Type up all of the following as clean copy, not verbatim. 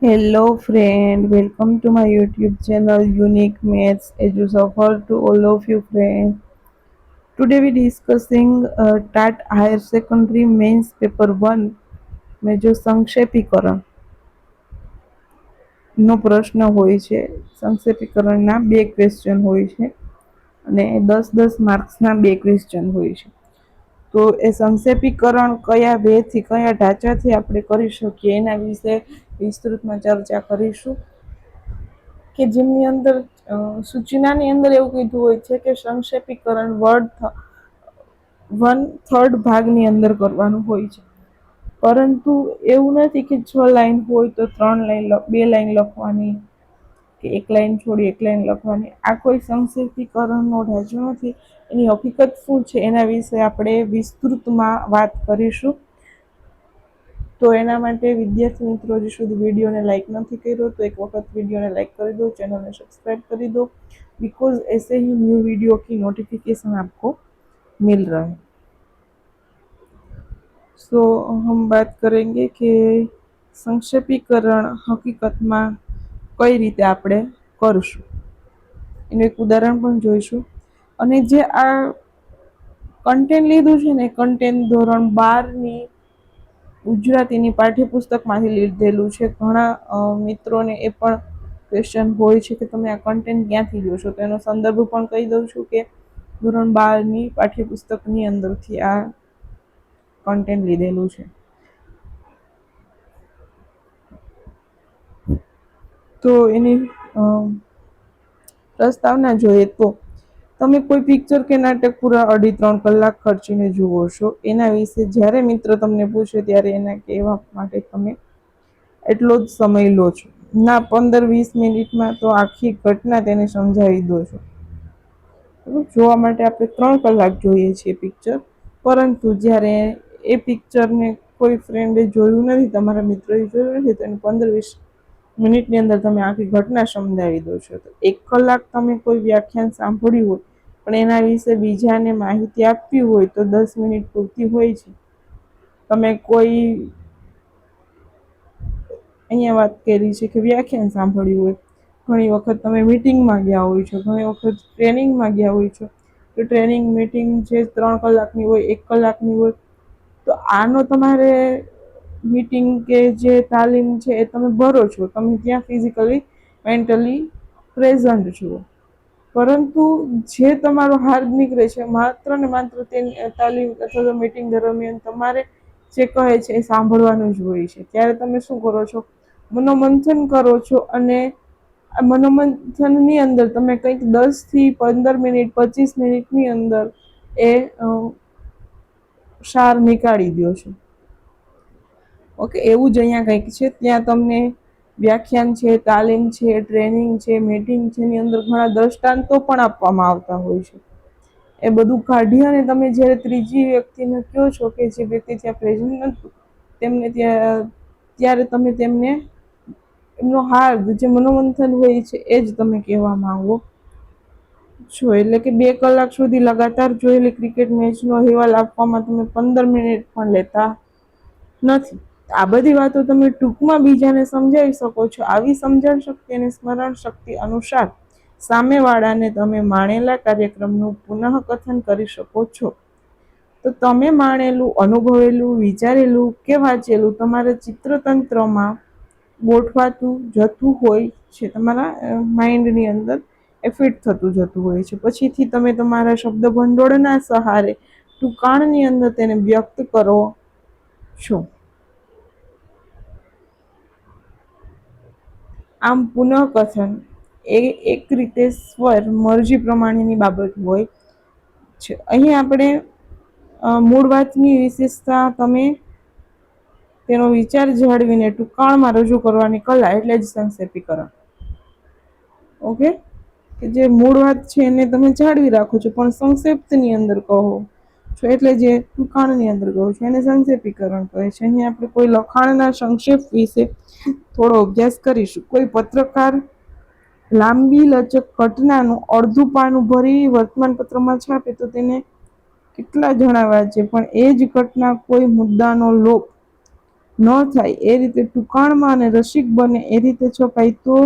Hello friend, welcome to my YouTube channel Unique Maths Edusofer to all of you friends. Today we discussing TAT Higher Secondary Mains Paper 1 में जो સંક્ષેપીકરણ નો પ્રશ્ન હોય છે. સંક્ષેપીકરણના બે question હોય છે અને 10-10 માર્ક્સના બે ક્વેશ્ચન હોય છે. તો એ સંક્ષેપીકરણ કયા વેથી કયા ઢાંચાથી આપણે કરી શકીએ એના વિશે વિસ્તૃતમાં ચર્ચા કરીશું. કે જેમની અંદર સૂચનાની અંદર એવું કીધું હોય છે કે સંક્ષેપીકરણ વર્ડ 1/3 ભાગની અંદર કરવાનું હોય છે, પરંતુ એવું નથી કે 6 લાઈન હોય તો 3 લાઈન 2 લાઈન લખવાની કે 1 લાઈન છોડી 1 લાઈન લખવાની. આ કોઈ સંક્ષેપીકરણનો ઢાંચો નથી. એની હકીકત શું છે એના વિશે આપણે વિસ્તૃતમાં વાત કરીશું. તો એના માટે વિદ્યાર્થી મિત્રો હજી સુધી વિડીયોને લાઈક નથી કર્યો તો એક વખત વિડીયોને લાઈક કરી दो, चैनल ने सब्सक्राइब कर दो, बिकॉज ऐसे ही न्यू वीडियो की नोटिफिकेशन आपको मिल रहा है. सो हम बात करेंगे कि સંક્ષેપીકરણ હકીકતમાં કઈ રીતે આપણે કરશું એનું એક ઉદાહરણ પણ જોઈશું. અને જે આ કન્ટેન્ટ લીધું છે ને, કન્ટેન્ટ ધોરણ 12ની ગુજરાતીની પાઠ્યપુસ્તકમાંથી લીધેલું છે. ઘણા મિત્રોને એ પણ ક્વેશ્ચન હોય છે કે તમે આ કન્ટેન્ટ ક્યાંથી લો છો, તો એનો સંદર્ભ પણ કહી દઉં છું કે ધોરણ 12ની પાઠ્યપુસ્તકની અંદરથી આ કન્ટેન્ટ લીધેલું છે. તો એની પ્રસ્તાવના જોઈએ તો તમે કોઈ પિક્ચર કે નાટક પૂરા 2.5-3 કલાક ખર્ચીને જુઓ છો. એના વિશે જ્યારે મિત્ર તમને પૂછે ત્યારે એના કહેવા માટે તમે એટલો જ સમય લો છો, ના 15-20 મિનિટમાં તો આખી ઘટના તેને સમજાવી દો છો. જોવા માટે આપણે 3 કલાક જોઈએ છીએ પિક્ચર, પરંતુ જ્યારે એ પિક્ચરને કોઈ ફ્રેન્ડે જોયું નથી, તમારા મિત્રોએ જોયું નથી, તો એને 15-20 મિનિટની અંદર તમે આખી ઘટના સમજાવી દો છો. તો 1 કલાક તમે કોઈ વ્યાખ્યાન સાંભળ્યું હોય પણ એના વિશે બીજાને માહિતી આપવી હોય તો 10 મિનિટ પૂરતી હોય છે. તમે કોઈ અહીંયા વાત કરી છે કે વ્યાખ્યાન સાંભળ્યું હોય, ઘણી વખત તમે મીટિંગમાં ગયા હોય છો, ઘણી વખત ટ્રેનિંગમાં ગયા હોય છો, તો ટ્રેનિંગ મીટિંગ જે 3 કલાકની હોય 1 કલાકની હોય, તો આનો તમારે મીટિંગ કે જે તાલીમ છે એ તમે ભરો છો, તમે ત્યાં ફિઝિકલી મેન્ટલી પ્રેઝન્ટ છો, પરંતુ જે તમારો હાર્દ નીકળે છે માત્ર ને માત્ર તેની તાલીમ અથવા મીટિંગ દરમિયાન તમારે જે કહે છે એ સાંભળવાનું જ હોય છે. ત્યારે તમે શું કરો છો, મનોમંથન કરો છો, અને આ મનોમંથનની અંદર તમે કંઈક 10થી 15 મિનિટ 25 મિનિટની અંદર એ સાર નીકાળી દો છો. ઓકે, એવું જ અહીંયા કંઈક છે. ત્યાં તમને વ્યાખ્યાન છે, તાલીમ છે, ટ્રેનિંગ છે, મીટિંગ છે, એની અંદર ઘણા દ્રષ્ટાંતો પણ આપવામાં આવતા હોય છે. એ બધું કાઢી અને તમે જ્યારે ત્રીજી વ્યક્તિને કહો છો કે જે વ્યક્તિ ત્યાં પ્રેઝન્ટ નહોતું તેમને ત્યારે તમે તેમને એમનો હાર્દ જે મનોમંથન હોય છે એ જ તમે કહેવા માંગો છો. એટલે કે 2 કલાક સુધી લગાતાર જોયેલી ક્રિકેટ મેચનો અહેવાલ આપવામાં તમે 15 મિનિટ પણ લેતા નથી. આ બધી વાતો તમે ટૂંકમાં બીજાને સમજાવી શકો છો. આવી સમજણ શક્તિ અને સ્મરણ શક્તિ અનુસાર સામેવાળાને તમે માણેલા કાર્યક્રમનું પુનઃકથન કરી શકો છો. તો તમે માણેલું, અનુભવેલું, વિચારેલું કે વાંચેલું તમારા ચિત્રતંત્રમાં ગોઠવાતું જતું હોય છે, તમારા માઇન્ડની અંદર એ ફિટ થતું જતું હોય છે. પછીથી તમે તમારા શબ્દ ભંડોળના સહારે ટૂંકાણની અંદર તેને વ્યક્ત કરો છો. આમ પુનઃકથન એ એક રીતે સ્વર મરજી પ્રમાણેની બાબત હોય છે. અહીં આપણે મૂળ વાતની વિશેષતા તમે તેનો વિચાર જાળવીને ટૂંકાણમાં રજૂ કરવાની કલા એટલે જ સંક્ષેપીકરણ. ઓકે, કે જે મૂળ વાત છે એને તમે જાળવી રાખો છો પણ સંક્ષેપ્તની અંદર કહો છો, એટલે જે ટૂંકાણની અંદર કહો છો એને સંક્ષેપીકરણ કહે છે. અહીં આપણે કોઈ લખાણના સંક્ષેપ વિશે થોડો અભ્યાસ કરીશું. કોઈ પત્રકાર લાંબી લચક ઘટનાનું અડધું પાનું ભરી વર્તમાનપત્રમાં છાપે તો તેને કેટલા જણા વાંચે, પણ એ જ ઘટના કોઈ મુદ્દાનો લોપ ન થાય એ રીતે ટૂંકાણમાં અને રસિક બને એ રીતે છપાય તો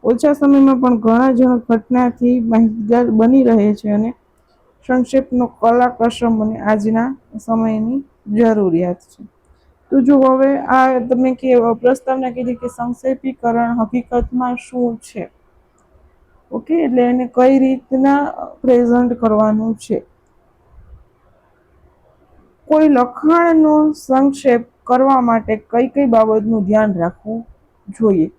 ઓછા સમયમાં પણ ઘણા જણ ઘટનાથી માહિતગાર બની રહે છે અને સંક્ષેપનો કલાકર્ષમ અને આજના સમયની જરૂરિયાત છે. તો જો હવે આ તમે કે પ્રસ્તાવના કીધી કે સંક્ષેપીકરણ હકીકતમાં શું છે. ઓકે, એટલે એને કઈ રીતના પ્રેઝન્ટ કરવાનું છે. કોઈ લખાણનો સંક્ષેપ કરવા માટે કઈ કઈ બાબતનું ધ્યાન રાખવું જોઈએ.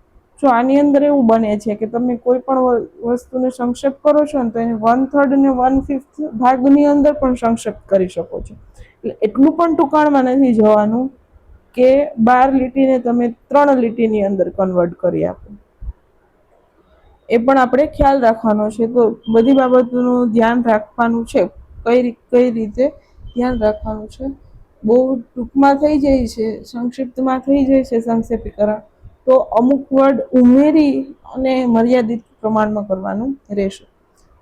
જો આની અંદર એવું બને છે કે તમે કોઈ પણ વસ્તુને સંક્ષેપ કરો છો ને તો એને 1/3 અને 1/5 ભાગની અંદર પણ સંક્ષેપ કરી શકો છો. એટલે એટલું પણ ટૂંકાણમાં નથી જવાનું કે 12 લીટીને તમે 3 લીટીની અંદર કન્વર્ટ કરી આપો. એ પણ આપણે ખ્યાલ રાખવાનો છે. તો બધી બાબતોનું ધ્યાન રાખવાનું છે. કઈ રીતે ધ્યાન રાખવાનું છે. બહુ ટૂંકમાં થઈ જાય છે, સંક્ષિપ્તમાં થઈ જાય છે સંક્ષેપીકરણ, તો અમુક વર્ડ ઉમેરી અને મર્યાદિત પ્રમાણમાં કરવાનું રહેશે.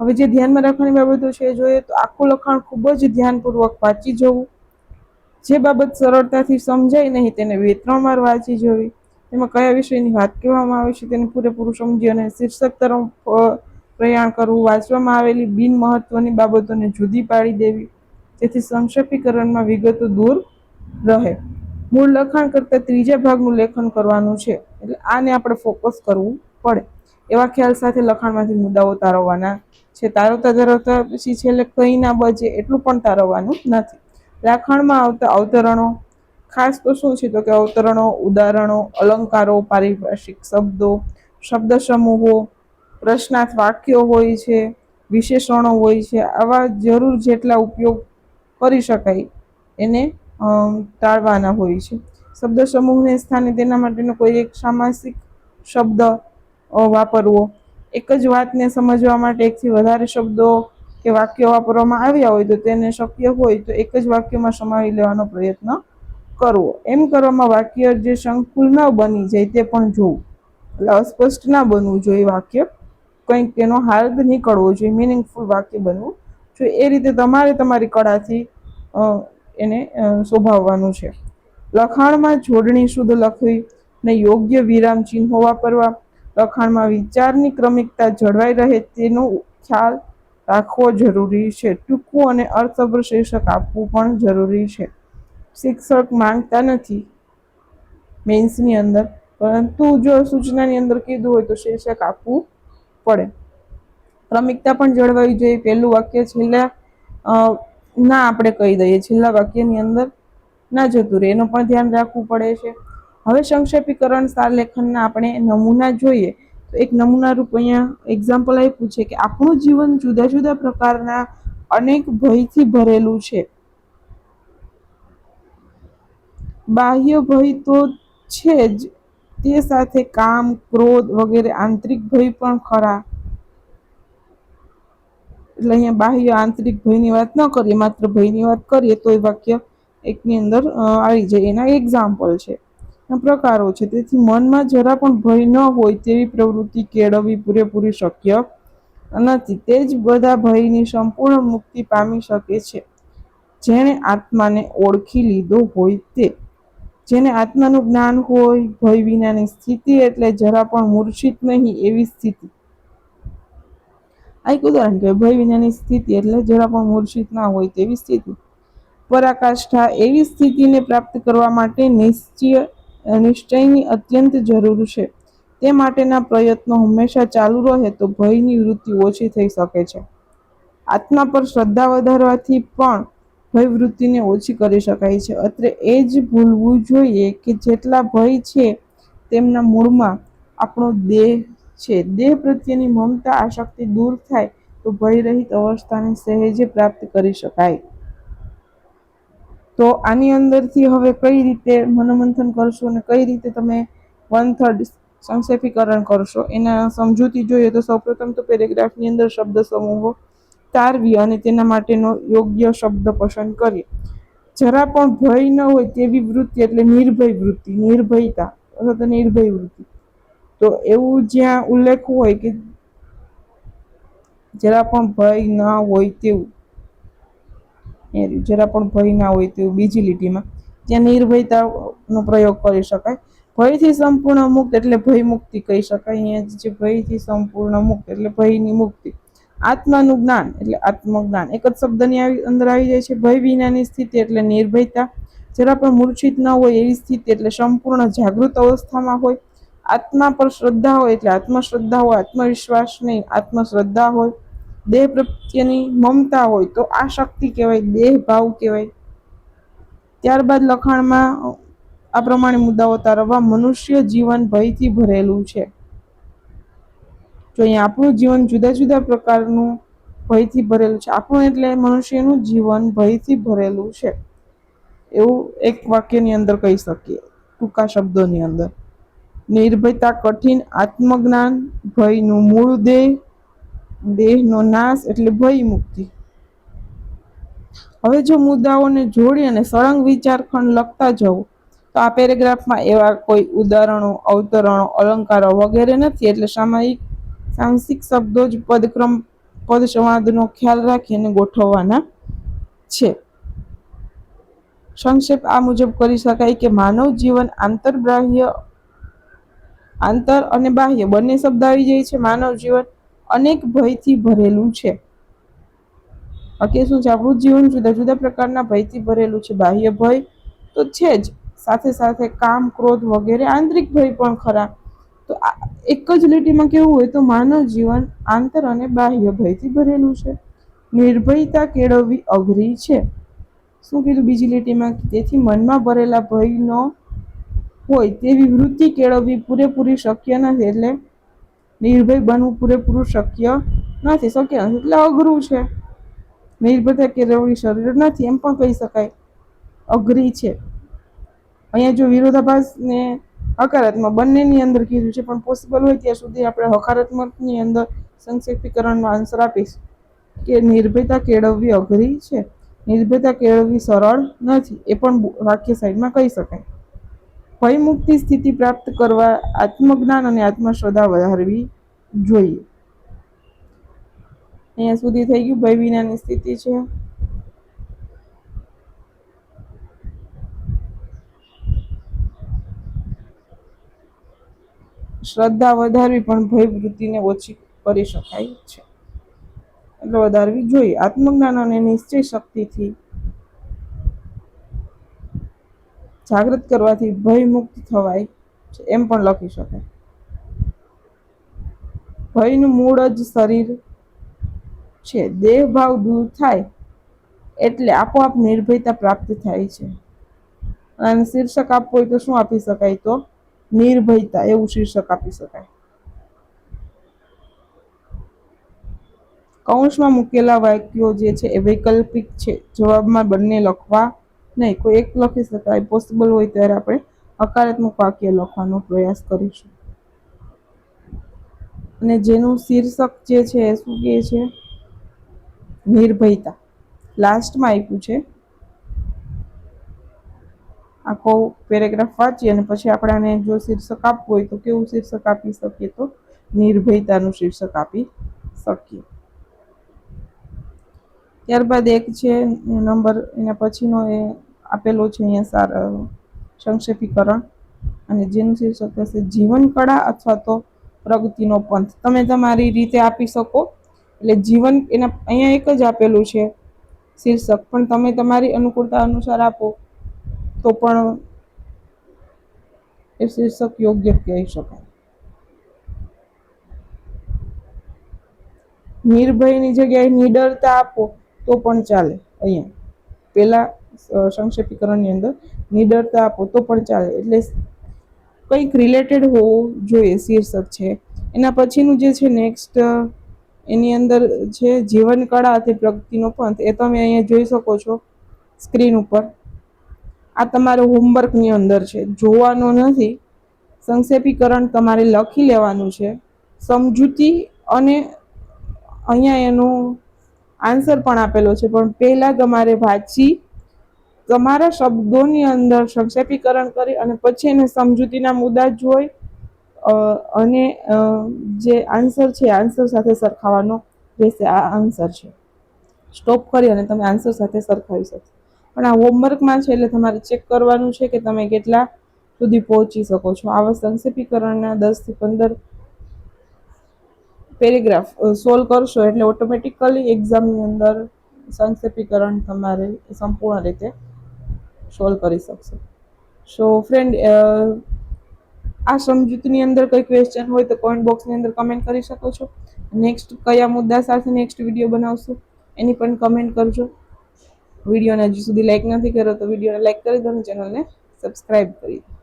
હવે જે ધ્યાનમાં રાખવાની બાબતો છે એ જોઈએ તો આખું લખાણ ખૂબ જ ધ્યાનપૂર્વક વાંચી જવું. જે બાબત સરળતાથી સમજાય નહીં તેને 2-3 વાર વાંચી જોવી. તેમાં કયા વિષયની વાત કહેવામાં આવે છે તેને પૂરેપૂરું સમજી અને શીર્ષક તરફ પ્રયાણ કરવું. વાંચવામાં આવેલી બિનમહત્વની બાબતોને જુદી પાડી દેવી જેથી સંક્ષેપીકરણમાં વિગતો દૂર રહે. મૂળ લખાણ કરતાં ત્રીજા ભાગનું લેખન કરવાનું છે, એટલે આને આપણે ફોકસ કરવું પડે. એવા ખ્યાલ સાથે લખાણમાંથી મુદ્દાઓ તારવવાના છે. તારવતા પછી છેલ્લે કંઈ ના બચે એટલું પણ તારવવાનું નથી. લખાણમાં આવતા અવતરણો ખાસ તો શું છે તો કે અવતરણો, ઉદાહરણો, અલંકારો, પારિભાષિક શબ્દો, શબ્દ સમૂહો, પ્રશ્નાર્થ વાક્યો હોય છે, વિશેષણો હોય છે. આવા જરૂર જેટલા ઉપયોગ કરી શકાય એને ટાળવાના હોય છે. શબ્દ સમૂહને સ્થાને તેના માટેનો કોઈ એક સામાસિક શબ્દ વાપરવો. એક જ વાતને સમજવા માટે એકથી વધારે શબ્દો કે વાક્યો વાપરવામાં આવ્યા હોય તો તેને શક્ય હોય તો એક જ વાક્યમાં સમાવી લેવાનો પ્રયત્ન કરવો. એમ કરવામાં વાક્ય જે સંકુલ ન બની જાય તે પણ જોવું. એટલે અસ્પષ્ટ ના બનવું જોઈએ વાક્ય, કંઈક તેનો હાર્દ નીકળવો જોઈએ, મિનિંગફુલ વાક્ય બનવું જોઈએ. એ રીતે તમારે તમારી કળાથી એને શોભાવવાનું છે. લખાણમાં જોડણી શુદ્ધ લખવી ને યોગ્ય વિરામ ચિહ્નો વાપરવા. લખાણમાં વિચારની ક્રમિકતા જળવાઈ રહે તેનો ખ્યાલ રાખવો જરૂરી છે. ટૂંકું અને અર્થસભર શીર્ષક આપવું પણ જરૂરી છે. શિક્ષક માંગતા નથી મેન્સની અંદર, પરંતુ જો સૂચનાની અંદર કીધું હોય તો શીર્ષક આપવું પડે. ક્રમિકતા પણ જળવાવી જોઈએ. પહેલું વાક્ય છેલ્લા ના આપણે કહી દઈએ, છેલ્લા વાક્યની અંદર ના જતું રહે, એનું પણ ધ્યાન રાખવું પડે છે. હવે સંક્ષેપીકરણ સાર લેખનના આપણે નમૂના જોઈએ તો એક નમૂના રૂપ અહીંયા એક્ઝામ્પલ આપ્યું છે કે આપણું જીવન જુદા જુદા પ્રકારના અનેક ભયથી ભરેલું છે. બાહ્ય ભય તો છે જ, તે સાથે કામ, ક્રોધ વગેરે આંતરિક ભય પણ ખરા. એટલે અહીંયા બાહ્ય આંતરિક ભયની વાત ન કરીએ, માત્ર ભયની વાત કરીએ તો એ વાક્ય એકની અંદર આવી જાય. એના એક્ઝામ્પલ છે, પ્રકારો છે. તેથી મનમાં જરા પણ ભય ન હોય તેવી પ્રવૃત્તિ કેળવવી પૂરેપૂરી શક્ય નથી. તે જ બધા ભયની સંપૂર્ણ મુક્તિ પામી શકે છે જેણે આત્માને ઓળખી લીધો હોય તે. જેને આત્માનું જ્ઞાન હોય, ભય વિનાની સ્થિતિ એટલે જરા પણ મૂર્છિત નહીં એવી સ્થિતિ. આ એક ઉદાહરણ કે ભય વિનાની સ્થિતિ એટલે જરા પણ મૂર્છિત ના હોય તેવી સ્થિતિ. પરાકાષ્ઠા એવી સ્થિતિને પ્રાપ્ત કરવા માટે નિશ્ચયની અત્યંત જરૂર છે. તે માટેના પ્રયત્નો હંમેશા ચાલુ રહે તો ભયની વૃત્તિ ઓછી થઈ શકે છે. આત્મા પર શ્રદ્ધા વધારવાથી પણ ભયવૃત્તિને ઓછી કરી શકાય છે. અત્રે એ જ ભૂલવું જોઈએ કે જેટલા ભય છે તેમના મૂળમાં આપણો દેહ છે. દેહ પ્રત્યેની મમતા આસક્તિ દૂર થાય તો ભયરહિત અવસ્થાને સહેજે પ્રાપ્ત કરી શકાય. તો આની અંદરથી હવે કઈ રીતે મનોમંથન કરશો અને કઈ રીતે તમે 1/3 સંક્ષેપીકરણ કરશો એના સમજૂતી જોઈએ તો સૌપ્રથમ તો પેરેગ્રાફની અંદર શબ્દ સમૂહો તારવી અને તેના માટેનો યોગ્ય શબ્દ પસંદ કરીએ. જરા પણ ભય ન હોય તેવી વૃત્તિ એટલે નિર્ભય વૃત્તિ, નિર્ભયતા અથવા તો નિર્ભય વૃત્તિ. તો એવું જ્યાં ઉલ્લેખ હોય કે જરા પણ ભય ના હોય તેવું, જરા પણ ભય ના હોય તેવું બીજી લીટીમાં ત્યાં નિર્ભયતાનો પ્રયોગ કરી શકાય. ભયથી સંપૂર્ણ મુક્ત એટલે ભય મુક્તિ કહી શકાય. અહીંયા જે ભયથી સંપૂર્ણ મુક્ત એટલે ભયની મુક્તિ. આત્માનું જ્ઞાન એટલે આત્મજ્ઞાન એક જ શબ્દની અંદર આવી જાય છે. ભય વિનાની સ્થિતિ એટલે નિર્ભયતા. જરા પણ મૂર્છિત ન હોય એવી સ્થિતિ એટલે સંપૂર્ણ જાગૃત અવસ્થામાં હોય. આત્મા પર શ્રદ્ધા હોય એટલે આત્મશ્રદ્ધા હોય, આત્મવિશ્વાસ નહીં, આત્મશ્રદ્ધા હોય. દેહ પ્રત્યેની મમતા હોય તો આ શક્તિ કહેવાય, દેહ ભાવ કહેવાય. ત્યારબાદ લખાણમાં આ પ્રમાણે મુદ્દાઓ તારવવા. મનુષ્ય જીવન ભયથી ભરેલું છે. જો અહીંયા આપણું જીવન જુદા જુદા પ્રકારનું ભયથી ભરેલું છે. આપણું એટલે મનુષ્યનું જીવન ભયથી ભરેલું છે એવું એક વાક્યની અંદર કહી શકીએ, ટૂંકા શબ્દોની અંદર. નિર્ભયતા કઠિન, આત્મજ્ઞાન, ભયનું મૂળ દેહ, દેહનો નાશ એટલે ભય મુક્તિ. હવે જો મુદ્દાઓને જોડી અને સળંગ વિચારખંડ લખતા જવું તો આ પેરેગ્રાફમાં એવા કોઈ ઉદાહરણો, અવતરણો, અલંકારો વગેરે નથી. એટલે સાંસિક શબ્દો જ પદક્રમ, પદ સંવાદનો ખ્યાલ રાખીને ગોઠવવાના છે. સંક્ષેપ આ મુજબ કરી શકાય કે માનવ જીવન આંતર અને બાહ્ય બંને શબ્દ આવી જાય છે. માનવ જીવન અનેક ભયથી ભરેલું છે. કે શું છે? આપણું જીવન જુદા જુદા પ્રકારના ભયથી ભરેલું છે. બાહ્ય ભય તો છે જ, સાથે સાથે કામ, ક્રોધ વગેરે આંતરિક ભય પણ ખરા. તો એક જ લીટીમાં કેવું હોય તો માનવ જીવન આંતર અને બાહ્ય ભયથી ભરેલું છે. નિર્ભયતા કેળવવી અઘરી છે. શું કીધું બીજી લીટીમાં? તેથી મનમાં ભરેલા ભયનો હોય તેવી વૃત્તિ કેળવવી પૂરેપૂરી શક્ય નથી. એટલે નિર્ભય બનવું પૂરેપૂરું શક્ય નથી. એટલે અઘરું છે. નિર્ભયતા કેળવવી સરળ નથી એમ પણ કહી શકાય, અઘરી છે. અહીંયા જો વિરોધાભાસ ને હકારાત્મક બંનેની અંદર કીધું છે, પણ પોસિબલ હોય ત્યાં સુધી આપણે હકારાત્મકની અંદર સંક્ષેપીકરણનો આન્સર આપીશું કે નિર્ભયતા કેળવવી અઘરી છે. નિર્ભયતા કેળવવી સરળ નથી એ પણ વાક્ય સાઈડમાં કહી શકાય. ભય મુક્તિ સ્થિતિ પ્રાપ્ત કરવા આત્મજ્ઞાન અને આત્મશ્રદ્ધા વધારવી જોઈએ. અહીંયા સુધી થઈ ગયું. ભય વિનાની સ્થિતિ છે. શ્રદ્ધા વધારવી પણ ભય વૃત્તિને ઓછી કરી શકાય છે, એટલે વધારવી જોઈએ. આત્મજ્ઞાન અને નિશ્ચય શક્તિથી જાગૃત કરવાથી ભય મુક્ત થવાય છે એમ પણ લખી શકાય. ભયનું મૂળ જ શરીર છે. દેહ ભાવ દૂર થાય એટલે આપોઆપ નિર્ભયતા પ્રાપ્ત થાય છે. અને શીર્ષક આપવું હોય તો શું આપી શકાય? તો નિર્ભયતા એવું શીર્ષક આપી શકાય. કૌંસમાં મૂકેલા વાક્યો જે છે એ વૈકલ્પિક છે. જવાબમાં બંને લખવા નહીં, કોઈ એક લખી શકાય. પોસિબલ હોય ત્યારે આપણે હકારાત્મક વાક્ય લખવાનો પ્રયાસ કરીશું. અને જેનું શીર્ષક જે છે એ શું કહે છે? નિર્ભયતા. લાસ્ટમાં આપ્યું છે. આખો પેરેગ્રાફ વાંચી અને પછી આપણાને જો શીર્ષક આપવું હોય તો કેવું શીર્ષક આપી શકીએ? તો નિર્ભયતાનું શીર્ષક આપી શકીએ. ત્યારબાદ એક છે નંબર, એના પછીનો એ આપેલો છે અહીંયા સંક્ષેપીકરણ, અને જેનું શીર્ષક થશે જીવન કળા અથવા તો પ્રગતિનો પંથ. તમે તમારી રીતે આપી શકો. એટલે જીવન, એના અહીંયા એક જ આપેલું છે શીર્ષક, પણ તમે તમારી અનુકૂળતા અનુસાર આપો તો પણ એ શીર્ષક યોગ્ય કહી શકાય. નિર્ભયની જગ્યાએ નિડરતા આપો તો પણ ચાલે. અહીંયા પેલા સંક્ષેપીકરણની અંદર નિડરતા આપો તો પણ ચાલે. એટલે કંઈક રિલેટેડ હોવું જોઈએ શીર્ષક છે. એના પછીનું જે છે નેક્સ્ટ, એની અંદર છે જીવન કળા ਅਤੇ પ્રગતિનો પંથ. એ તમે અહીંયા જોઈ શકો છો સ્ક્રીન ઉપર. આ તમારું હોમવર્કની અંદર છે, જોવાનું નથી. સંક્ષેપીકરણ તમારે લખી લેવાનું છે, સમજૂતી, અને અહીંયા એનું આન્સર પણ આપેલો છે. પણ પહેલા તમારે વાંચી તમારા શબ્દોની અંદર સંક્ષેપીકરણ કરી અને પછી એને સમજૂતીના મુદ્દા જોઈ અને જે આન્સર છે આન્સર સાથે સરખાવવાનો રહેશે. આ આન્સર છે. સ્ટોપ કરી અને તમે આન્સર સાથે સરખાવી શકશો. પણ આ હોમવર્કમાં છે એટલે તમારે ચેક કરવાનું છે કે તમે કેટલા સુધી પહોંચી શકો છો. આવા સંક્ષેપીકરણના 10 થી 15 પેરેગ્રાફ સોલ્વ કરશો એટલે ઓટોમેટિકલી એક્ઝામની અંદર સંક્ષેપીકરણ તમારે સંપૂર્ણ રીતે સોલ્વ કરી શકશો. સો ફ્રેન્ડ, આ સમજૂતીની અંદર કોઈ ક્વેશ્ચન હોય તો કોમેન્ટ બોક્સની અંદર કમેન્ટ કરી શકો છો. નેક્સ્ટ કયા મુદ્દા સાથે નેક્સ્ટ વિડીયો બનાવશું એની પણ કમેન્ટ કરજો. વિડીયોને હજી સુધી લાઈક નથી કર્યો તો વિડીયોને લાઈક કરી દો અને ચેનલને સબસ્ક્રાઈબ કરી દો.